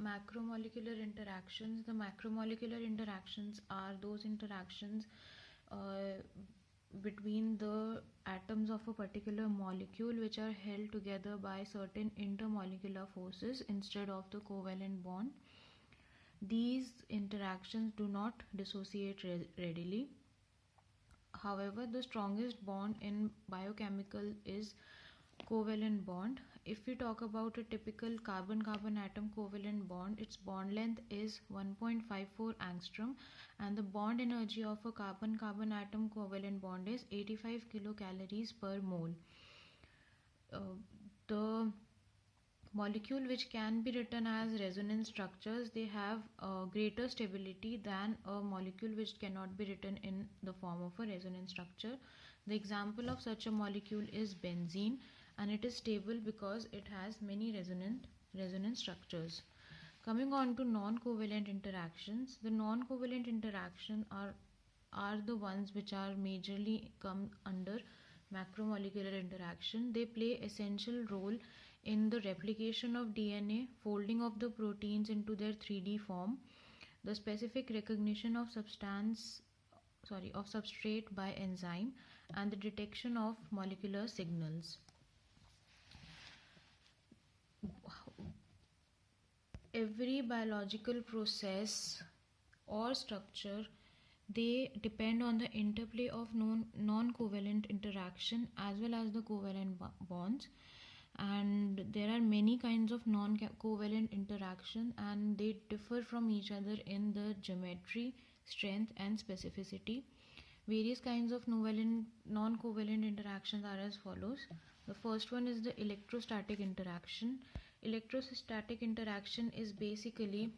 macromolecular interactions. The macromolecular interactions are those interactions uh, between the atoms of a particular molecule which are held together by certain intermolecular forces instead of the covalent bond. These interactions do not dissociate readily. However, the strongest bond in biochemical is covalent bond. If we talk about a typical carbon-carbon atom covalent bond, its bond length is 1.54 angstrom, and the bond energy of a carbon-carbon atom covalent bond is 85 kilocalories per mole. The molecule which can be written as resonance structures, they have greater stability than a molecule which cannot be written in the form of a resonance structure. The example of such a molecule is benzene, and it is stable because it has many resonance structures. Coming on to non-covalent interactions, the non-covalent interaction are the ones which are majorly come under macromolecular interaction. They play essential role in the replication of DNA, folding of the proteins into their 3D form, the specific recognition of substrate by enzyme, and the detection of molecular signals. Every biological process or structure, they depend on the interplay of non-covalent interaction as well as the covalent bonds, and there are many kinds of non-covalent interaction, and they differ from each other in the geometry, strength, and specificity. Various kinds of non-covalent interactions are as follows. The first one is the electrostatic interaction. Electrostatic interaction is basically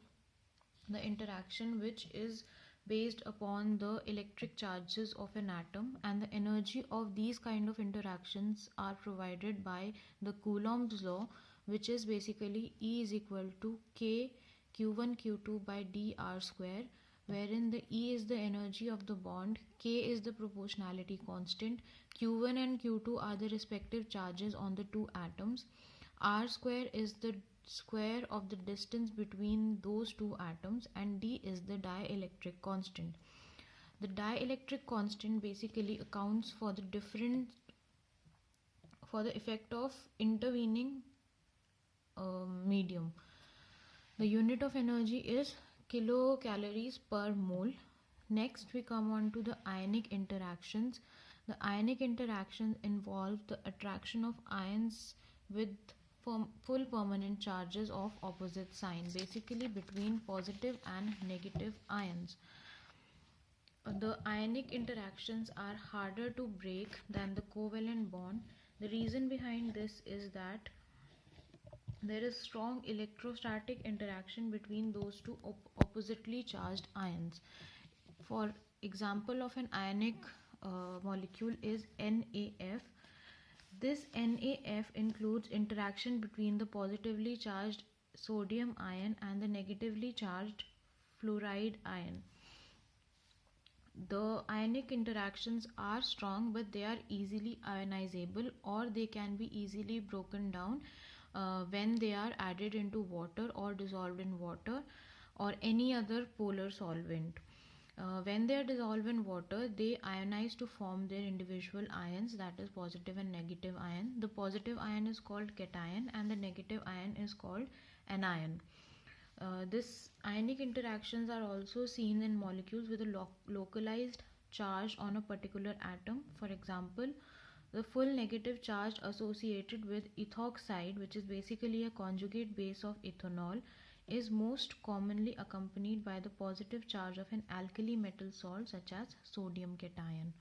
the interaction which is based upon the electric charges of an atom, and the energy of these kind of interactions are provided by the Coulomb's law, which is basically E is equal to K Q1 Q2 by dr square, wherein the E is the energy of the bond, K is the proportionality constant, Q1 and Q2 are the respective charges on the two atoms, R square is the square of the distance between those two atoms, and D is the dielectric constant. The dielectric constant basically accounts for the effect of intervening medium. The unit of energy is kilocalories per mole. Next, we come on to the ionic interactions. The ionic interactions involve the attraction of ions with full permanent charges of opposite sign, basically between positive and negative ions. The ionic interactions are harder to break than the covalent bond. The reason behind this is that there is strong electrostatic interaction between those two oppositely charged ions. For example of an ionic molecule is NaF. This NaF includes interaction between the positively charged sodium ion and the negatively charged fluoride ion. The ionic interactions are strong, but they are easily ionizable, or they can be easily broken down when they are added into water or dissolved in water or any other polar solvent. When they are dissolved in water, they ionize to form their individual ions, that is positive and negative ion. The positive ion is called cation and the negative ion is called anion. This ionic interactions are also seen in molecules with a localized charge on a particular atom. For example, the full negative charge associated with ethoxide, which is basically a conjugate base of ethanol, is most commonly accompanied by the positive charge of an alkali metal salt such as sodium cation.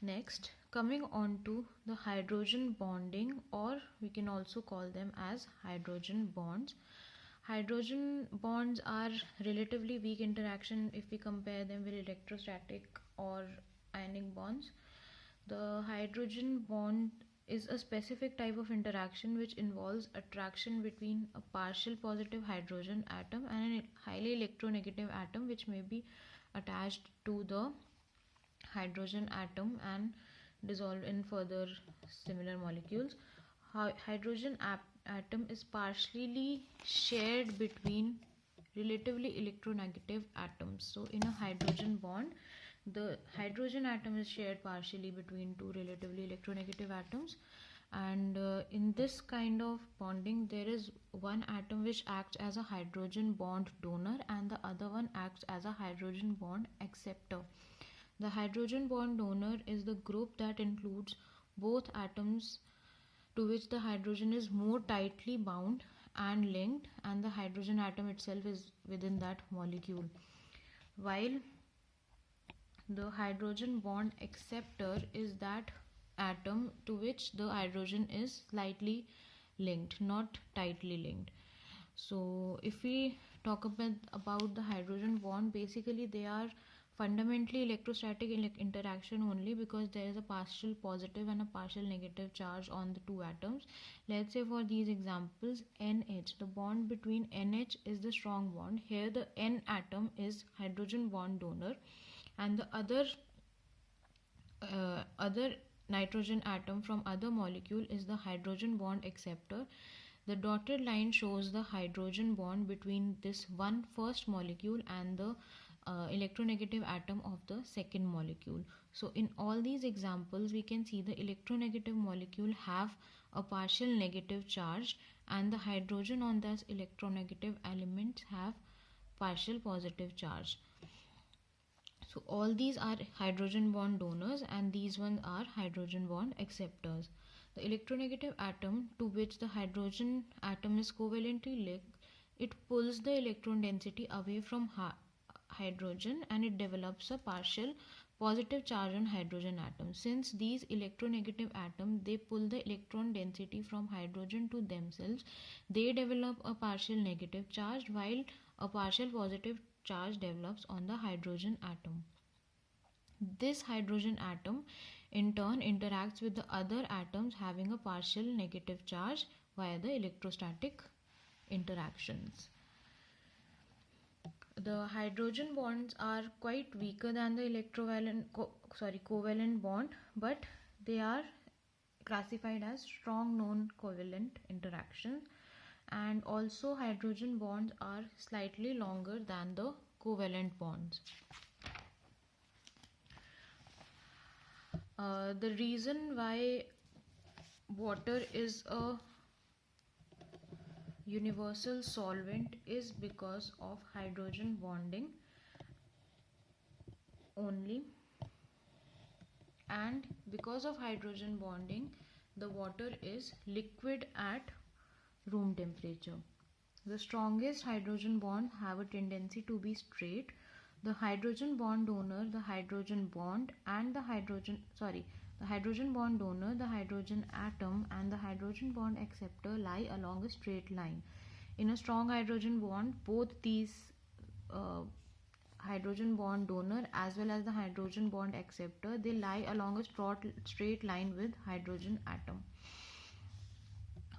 Next, coming on to the hydrogen bonding, or we can also call them as hydrogen bonds. Hydrogen bonds are relatively weak interaction if we compare them with electrostatic or ionic bonds. The hydrogen bond is a specific type of interaction which involves attraction between a partial positive hydrogen atom and a highly electronegative atom which may be attached to the hydrogen atom and dissolved in further similar molecules. Hydrogen atom is partially shared between relatively electronegative atoms. So in a hydrogen bond, the hydrogen atom is shared partially between two relatively electronegative atoms, and in this kind of bonding there is one atom which acts as a hydrogen bond donor and the other one acts as a hydrogen bond acceptor. The hydrogen bond donor is the group that includes both atoms to which the hydrogen is more tightly bound and linked, and the hydrogen atom itself is within that molecule, while the hydrogen bond acceptor is that atom to which the hydrogen is slightly linked, not tightly linked. So if we talk about the hydrogen bond, basically they are fundamentally electrostatic interaction only, because there is a partial positive and a partial negative charge on the two atoms. Let's say for these examples, NH, the bond between NH is the strong bond. Here the N atom is hydrogen bond donor, and the other nitrogen atom from other molecule is the hydrogen bond acceptor. The dotted line shows the hydrogen bond between this one first molecule and the electronegative atom of the second molecule. So in all these examples we can see the electronegative molecule have a partial negative charge, and the hydrogen on this electronegative elements have partial positive charge. So all these are hydrogen bond donors and these ones are hydrogen bond acceptors. The electronegative atom to which the hydrogen atom is covalently linked, it pulls the electron density away from hydrogen and it develops a partial positive charge on hydrogen atom. Since these electronegative atoms, they pull the electron density from hydrogen to themselves, they develop a partial negative charge while a partial positive charge develops on the hydrogen atom. This hydrogen atom in turn interacts with the other atoms having a partial negative charge via the electrostatic interactions. The hydrogen bonds are quite weaker than the covalent bond, but they are classified as strong non-covalent interactions, and also hydrogen bonds are slightly longer than the covalent bonds. The reason why water is a universal solvent is because of hydrogen bonding only, and because of hydrogen bonding the water is liquid at room temperature. The strongest hydrogen bonds have a tendency to be straight. The hydrogen bond donor, the hydrogen bond and the hydrogen bond donor, the hydrogen atom and the hydrogen bond acceptor lie along a straight line. In a strong hydrogen bond, both these hydrogen bond donor as well as the hydrogen bond acceptor, they lie along a straight line with hydrogen atom.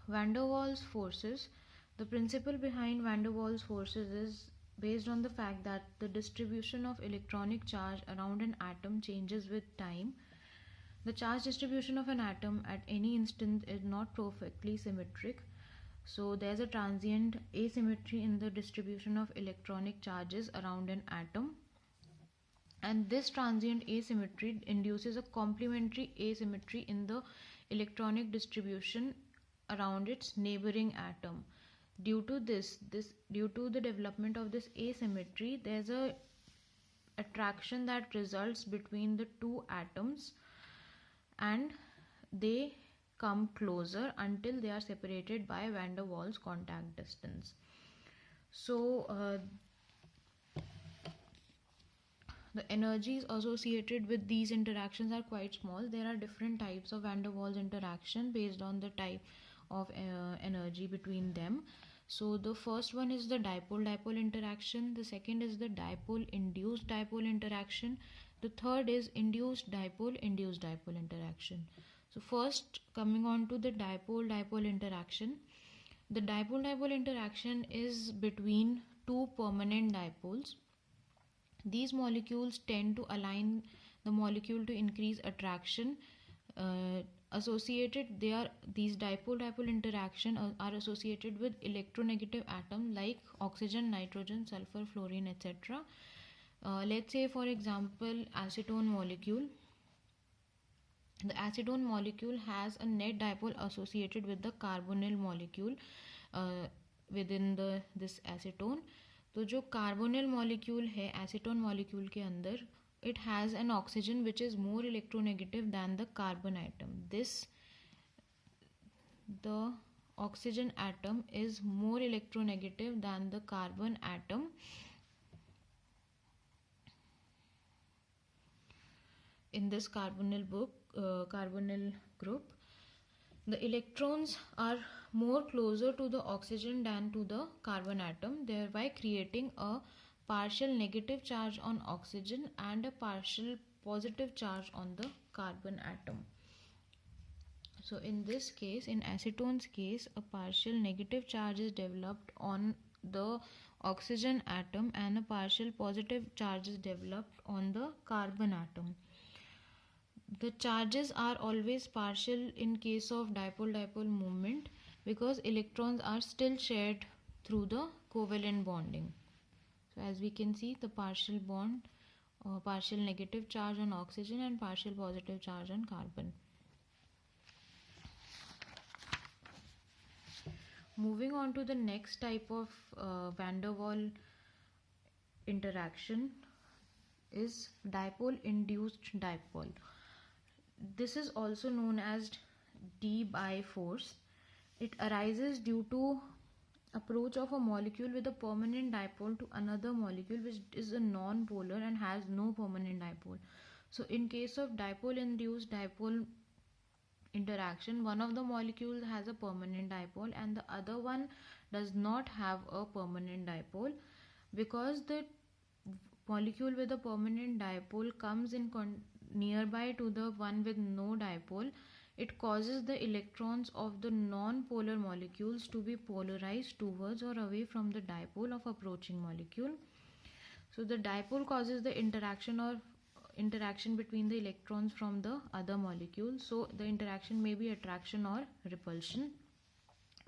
Van der Waals forces. The principle behind Van der Waals forces is based on the fact that the distribution of electronic charge around an atom changes with time. The charge distribution of an atom at any instant is not perfectly symmetric, so there's a transient asymmetry in the distribution of electronic charges around an atom, and this transient asymmetry induces a complementary asymmetry in the electronic distribution around its neighboring atom. Due to the development of this asymmetry, there's a attraction that results between the two atoms and they come closer until they are separated by Van der Waals contact distance. So the energies associated with these interactions are quite small. There are different types of Van der Waals interaction based on the type of energy between them. So the first one is the dipole-dipole interaction, the second is the dipole-induced dipole interaction, the third is induced dipole interaction. So first, coming on to the dipole-dipole interaction. The dipole-dipole interaction is between two permanent dipoles. These molecules tend to align the molecule to increase attraction these dipole-dipole interaction are associated with electronegative atoms like oxygen, nitrogen, sulfur, fluorine, etc. Let's say for example acetone molecule. The acetone molecule has a net dipole associated with the carbonyl molecule within this acetone. तो जो carbonyl molecule है acetone molecule के अंदर, it has an oxygen which is more electronegative than the carbon atom. The oxygen atom is more electronegative than the carbon atom. In this carbonyl group, the electrons are more closer to the oxygen than to the carbon atom, thereby creating a partial negative charge on oxygen and a partial positive charge on the carbon atom. So in this case, in acetone's case, a partial negative charge is developed on the oxygen atom and a partial positive charge is developed on the carbon atom. The charges are always partial in case of dipole-dipole movement because electrons are still shared through the covalent bonding. So as we can see, the partial bond, partial negative charge on oxygen and partial positive charge on carbon. Moving on to the next type of van der Waal interaction is dipole-induced dipole. This is also known as Debye force. It arises due to approach of a molecule with a permanent dipole to another molecule which is a non-polar and has no permanent dipole. So in case of dipole-induced dipole interaction, one of the molecules has a permanent dipole and the other one does not have a permanent dipole. Because the molecule with a permanent dipole comes in nearby to the one with no dipole, it causes the electrons of the non-polar molecules to be polarized towards or away from the dipole of approaching molecule. So the dipole causes the interaction between the electrons from the other molecule. So the interaction may be attraction or repulsion.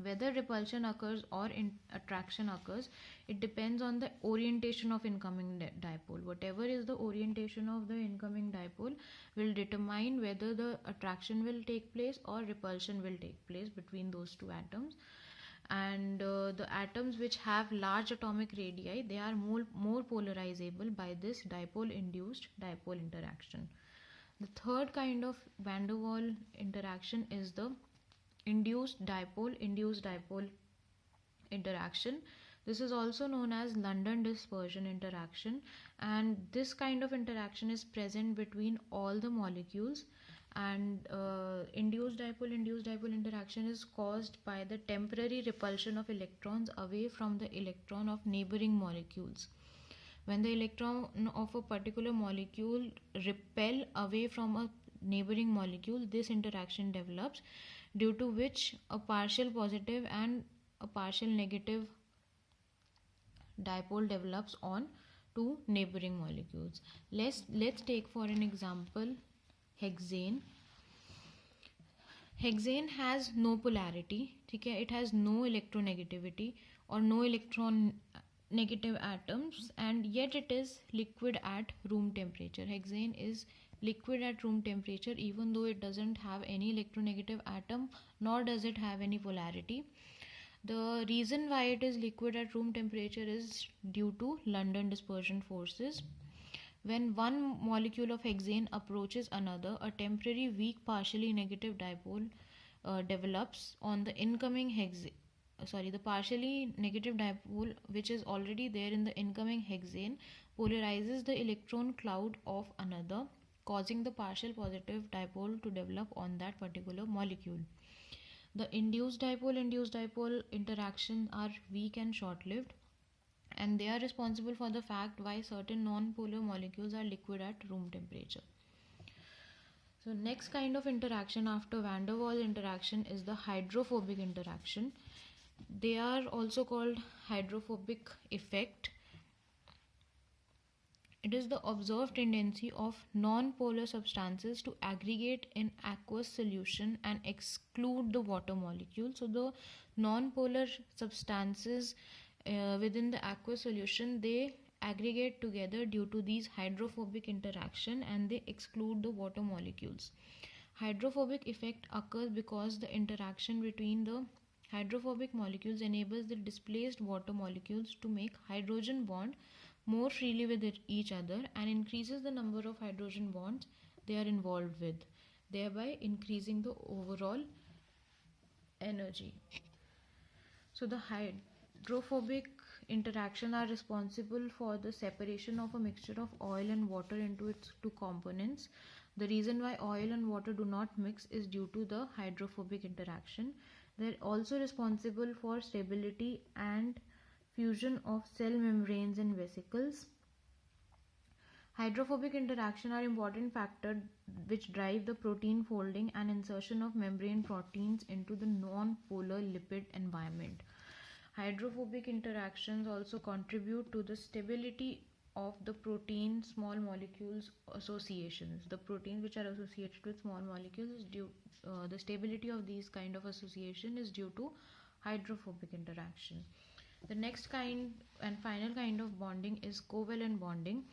Whether repulsion occurs or attraction occurs, it depends on the orientation of incoming dipole. Whatever is the orientation of the incoming dipole will determine whether the attraction will take place or repulsion will take place between those two atoms. And the atoms which have large atomic radii, they are more polarizable by this dipole-induced dipole interaction. The third kind of van der Waal interaction is the induced dipole interaction. This is also known as London dispersion interaction, and this kind of interaction is present between all the molecules. And induced dipole interaction is caused by the temporary repulsion of electrons away from the electron of neighboring molecules. When the electron of a particular molecule repel away from a neighboring molecule, this interaction develops, due to which a partial positive and a partial negative dipole develops on two neighboring molecules. Let's take for an example hexane. Hexane has no polarity, it has no electronegativity or no electron negative atoms, and yet it is liquid at room temperature. Hexane is liquid at room temperature even though it doesn't have any electronegative atom nor does it have any polarity. The reason why it is liquid at room temperature is due to London dispersion forces. When one molecule of hexane approaches another, a temporary weak partially negative dipole develops on the incoming the partially negative dipole which is already there in the incoming hexane polarizes the electron cloud of another, causing the partial positive dipole to develop on that particular molecule. The induced dipole interactions are weak and short-lived, and they are responsible for the fact why certain non-polar molecules are liquid at room temperature. So next kind of interaction after van der Waal interaction is the hydrophobic interaction. They are also called hydrophobic effect. It is the observed tendency of non-polar substances to aggregate in aqueous solution and exclude the water molecule. So the non-polar substances within the aqueous solution, they aggregate together due to these hydrophobic interaction, and they exclude the water molecules. Hydrophobic effect occurs because the interaction between the hydrophobic molecules enables the displaced water molecules to make hydrogen bond more freely with each other, and increases the number of hydrogen bonds they are involved with, thereby increasing the overall energy. So the hydrophobic interaction are responsible for the separation of a mixture of oil and water into its two components. The reason why oil and water do not mix is due to the hydrophobic interaction. They're also responsible for stability and fusion of cell membranes and vesicles. Hydrophobic interaction are important factors which drive the protein folding and insertion of membrane proteins into the non-polar lipid environment. Hydrophobic interactions also contribute to the stability of the protein small molecules associations. The proteins which are associated with small molecules is the stability of these kind of association is due to hydrophobic interaction. The next kind and final kind of bonding is covalent bonding.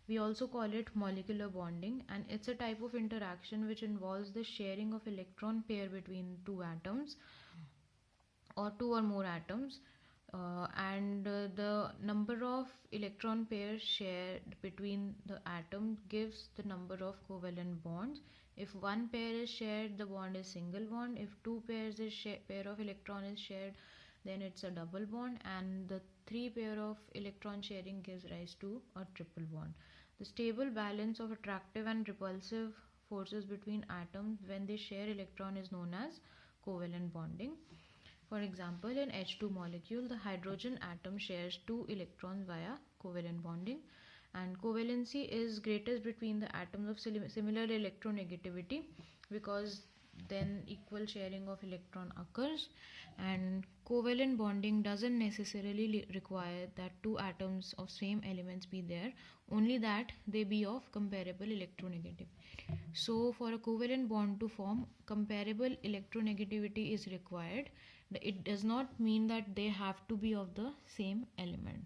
We also call it molecular bonding, and it's a type of interaction which involves the sharing of electron pair between two atoms or two or more atoms, and the number of electron pairs shared between the atom gives the number of covalent bonds. If one pair is shared, the bond is single bond. If two pairs is pair of electron is shared, then it's a double bond, and the three pair of electron sharing gives rise to a triple bond. The stable balance of attractive and repulsive forces between atoms when they share electron is known as covalent bonding. For example, in H2 molecule, the hydrogen atom shares two electrons via covalent bonding, and covalency is greatest between the atoms of similar electronegativity, because then equal sharing of electron occurs. And covalent bonding doesn't necessarily require that two atoms of same elements be there, only that they be of comparable electronegativity. So for a covalent bond to form, comparable electronegativity is required. It does not mean that they have to be of the same element.